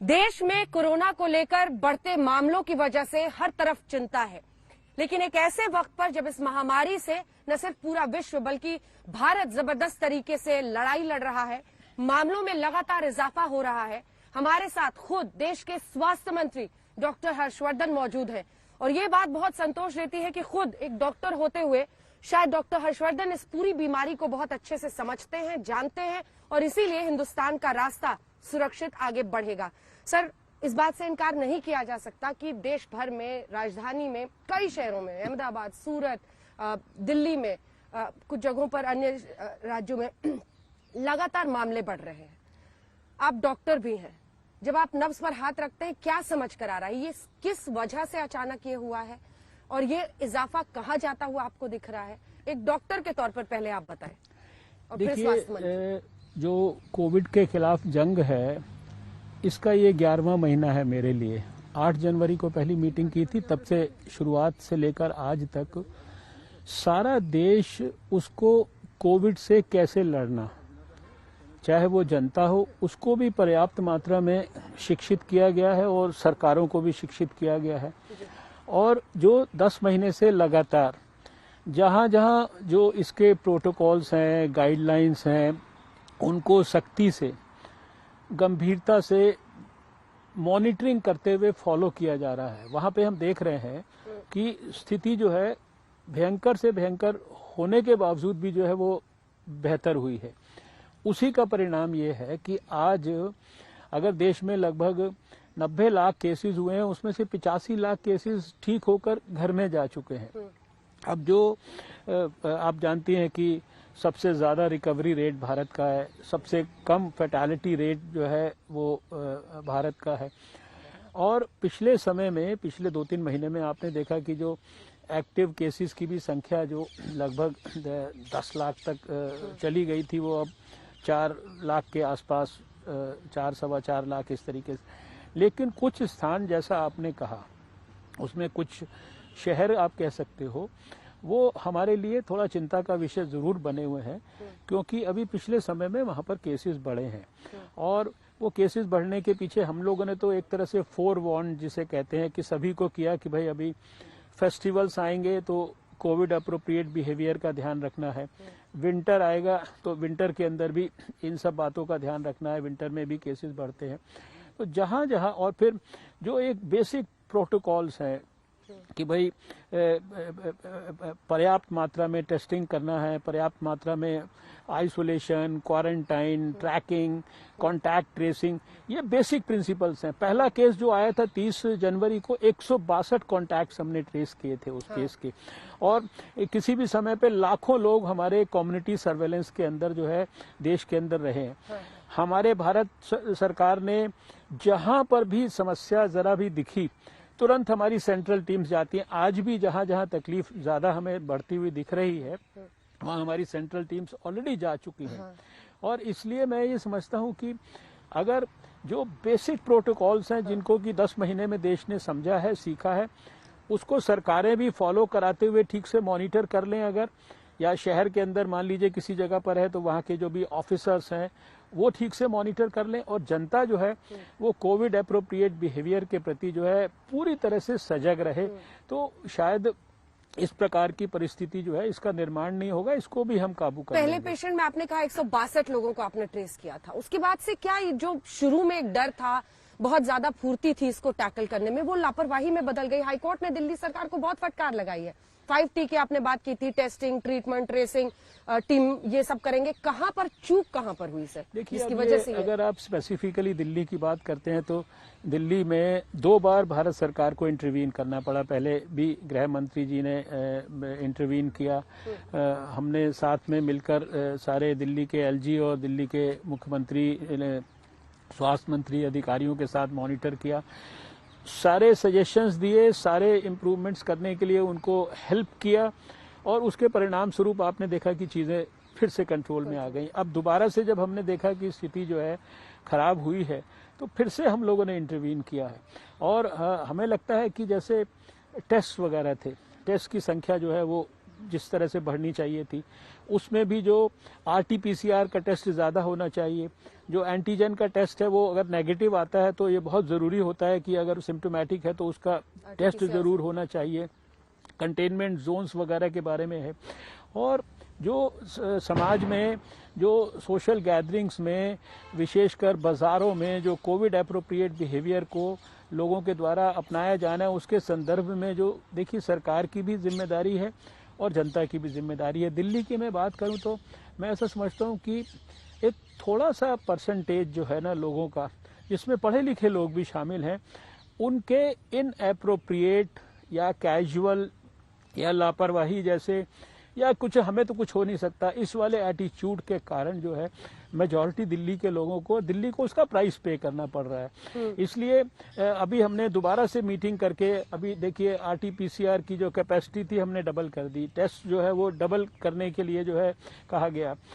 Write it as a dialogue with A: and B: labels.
A: देश में कोरोना को लेकर बढ़ते मामलों की वजह से हर तरफ चिंता है, लेकिन एक ऐसे वक्त पर जब इस महामारी से न सिर्फ पूरा विश्व बल्कि भारत जबरदस्त तरीके से लड़ाई लड़ रहा है, मामलों में लगातार इजाफा हो रहा है। हमारे साथ खुद देश के स्वास्थ्य मंत्री डॉक्टर हर्षवर्धन मौजूद हैं और ये बात बहुत संतोष देती है कि खुद एक डॉक्टर होते हुए शायद डॉक्टर हर्षवर्धन इस पूरी बीमारी को बहुत अच्छे से समझते हैं, जानते हैं और इसीलिए हिंदुस्तान का रास्ता सुरक्षित आगे बढ़ेगा। सर, इस बात से इनकार नहीं किया जा सकता कि देश भर में, राजधानी में, कई शहरों में, अहमदाबाद, सूरत, दिल्ली में, कुछ जगहों पर, अन्य राज्यों में लगातार मामले बढ़ रहे हैं। आप डॉक्टर भी हैं, जब आप नब्ज पर हाथ रखते हैं क्या समझ कर आ रहा है? ये किस वजह से अचानक ये हुआ है और ये इजाफा कहाँ जाता हुआ आपको दिख रहा है? एक डॉक्टर के तौर पर पहले आप बताएं और फिर स्वास्थ्य मंत्री।
B: जो कोविड के खिलाफ जंग है, इसका ये 11वां महीना है मेरे लिए। 8 जनवरी को पहली मीटिंग की थी, तब से शुरुआत से लेकर आज तक सारा देश उसको कोविड से कैसे लड़ना, चाहे वो जनता हो, उसको भी पर्याप्त मात्रा में शिक्षित किया गया है और सरकारों को भी शिक्षित किया गया है। और जो 10 महीने से लगातार जहां जहां जो इसके प्रोटोकॉल्स हैं, गाइडलाइंस हैं, उनको सख्ती से, गंभीरता से मॉनिटरिंग करते हुए फॉलो किया जा रहा है, वहां पे हम देख रहे हैं कि स्थिति जो है भयंकर से भयंकर होने के बावजूद भी जो है वो बेहतर हुई है। उसी का परिणाम ये है कि आज अगर देश में लगभग 90 लाख केसेस हुए हैं, उसमें से 85 लाख केसेस ठीक होकर घर में जा चुके हैं। अब जो आप जानती हैं कि सबसे ज्यादा रिकवरी रेट भारत का है, सबसे कम फैटालिटी रेट जो है वो भारत का है। और पिछले समय में, पिछले 2-3 महीने में आपने देखा कि जो एक्टिव केसेस की भी संख्या जो लगभग 10 लाख तक चली गई थी, वो अब 4 लाख के आसपास, 4-4.25 लाख इस तरीके से। लेकिन कुछ स्थान, जैसा आपने कहा, उसमें कुछ शहर आप कह सकते हो, वो हमारे लिए थोड़ा चिंता का विषय जरूर बने हुए हैं, क्योंकि अभी पिछले समय में वहां पर केसेस बढ़े हैं। और वो केसेस बढ़ने के पीछे हम लोगों ने तो एक तरह से फोरवॉर्न जिसे कहते हैं कि सभी को किया कि भाई अभी फेस्टिवल्स आएंगे तो कोविड अप्रोप्रिएट बिहेवियर का ध्यान रखना है, विंटर आएगा तो विंटर के अंदर भी इन सब बातों का ध्यान रखना है, विंटर में भी केसेस बढ़ते हैं। तो जहां जहां, और फिर जो एक बेसिक प्रोटोकॉल्स हैं कि भाई पर्याप्त मात्रा में टेस्टिंग करना है, पर्याप्त मात्रा में isolation, quarantine, tracking, contact tracing, ये बेसिक प्रिंसिपल्स हैं। पहला केस जो आया था 30 जनवरी को, 162 कॉन्टैक्ट्स हमने ट्रेस किए थे उस केस के। और किसी भी समय पे लाखों लोग हमारे कम्युनिटी सर्वेलेंस के अंदर जो है देश के अंदर रहे हैं। हमारे भारत सरकार ने जहां पर भी समस्या जरा भी दिखी, तुरंत हमारी सेंट्रल टीम्स जाती हैं। आज भी जहां जहां तकलीफ ज्यादा हमें बढ़ती हुई दिख रही है, वहां हमारी सेंट्रल टीम्स ऑलरेडी जा चुकी हैं। और इसलिए मैं ये समझता हूं कि अगर जो बेसिक प्रोटोकॉल्स हैं, जिनको कि 10 महीने में देश ने समझा है, सीखा है, उसको सरकारें भी फॉलो कराते हुए ठीक से मॉनिटर कर लें। अगर या शहर के अंदर मान लीजिए किसी जगह पर है तो वहां के जो भी ऑफिसर्स हैं वो ठीक से मॉनिटर कर लें, और जनता जो है वो कोविड एप्रोप्रिएट बिहेवियर के प्रति जो है पूरी तरह से सजग रहे, तो शायद इस प्रकार की परिस्थिति जो है इसका निर्माण नहीं होगा, इसको भी हम काबू कर लेंगे।
A: पहले पेशेंट में आपने कहा 162 लोगों को आपने ट्रेस किया था, उसके बाद से क्या जो शुरू में एक डर था, बहुत ज्यादा फुर्ती थी इसको टैकल करने में, वो लापरवाही में बदल गई? हाईकोर्ट ने दिल्ली सरकार को बहुत फटकार लगाई है। 5T की आपने बात की थी, टेस्टिंग, ट्रीटमेंट, ट्रेसिंग टीम, ये सब करेंगे। कहां पर चूक कहां पर हुई सर, जिसकी वजह से?
B: अगर आप स्पेसिफिकली दिल्ली की बात करते हैं तो दिल्ली में 2 बार भारत सरकार को इंटरवीन करना पड़ा। पहले भी गृह मंत्री जी ने इंटरवीन किया, हमने साथ में मिलकर सारे दिल्ली के एलजी और दिल्ली के मुख्यमंत्री, स्वास्थ्य मंत्री, अधिकारियों के साथ मॉनिटर किया, सारे सजेशंस दिए, सारे इम्प्रूवमेंट्स करने के लिए उनको हेल्प किया, और उसके परिणाम स्वरूप आपने देखा कि चीजें फिर से कंट्रोल में आ गई। अब दोबारा से जब हमने देखा कि स्थिति जो है खराब हुई है, तो फिर से हम लोगों ने इंटरवीन किया है। और हमें लगता है कि जैसे टेस्ट वगैरह थे, टेस्ट की संख्या जो है वो जिस तरह से बढ़नी चाहिए थी, उसमें भी जो RT-PCR का टेस्ट ज़्यादा होना चाहिए, जो एंटीजन का टेस्ट है वो अगर नेगेटिव आता है तो ये बहुत ज़रूरी होता है कि अगर सिम्टोमेटिक है तो उसका टेस्ट ज़रूर होना चाहिए। कंटेनमेंट जोन्स वगैरह के बारे में है। और जो समाज में जो सोशल गैदरिंग्स में, विशेषकर बाज़ारों में जो कोविड एप्रोप्रिएट बिहेवियर को लोगों के द्वारा अपनाया जाना है, उसके संदर्भ में जो देखिए सरकार की भी जिम्मेदारी है और जनता की भी जिम्मेदारी है। दिल्ली की मैं बात करूं तो मैं ऐसा समझता हूं कि एक थोड़ा सा परसेंटेज जो है ना लोगों का, जिसमें पढ़े लिखे लोग भी शामिल हैं, उनके इनएप्रोप्रिएट या कैजुअल या लापरवाही जैसे या कुछ हमें तो कुछ हो नहीं सकता, इस वाले एटीट्यूड के कारण जो है मेजॉरिटी दिल्ली के लोगों को, दिल्ली को उसका प्राइस पे करना पड़ रहा है। इसलिए अभी हमने दोबारा से मीटिंग करके, अभी देखिए RT-PCR की जो कैपेसिटी थी हमने डबल कर दी, टेस्ट जो है वो डबल करने के लिए जो है कहा गया।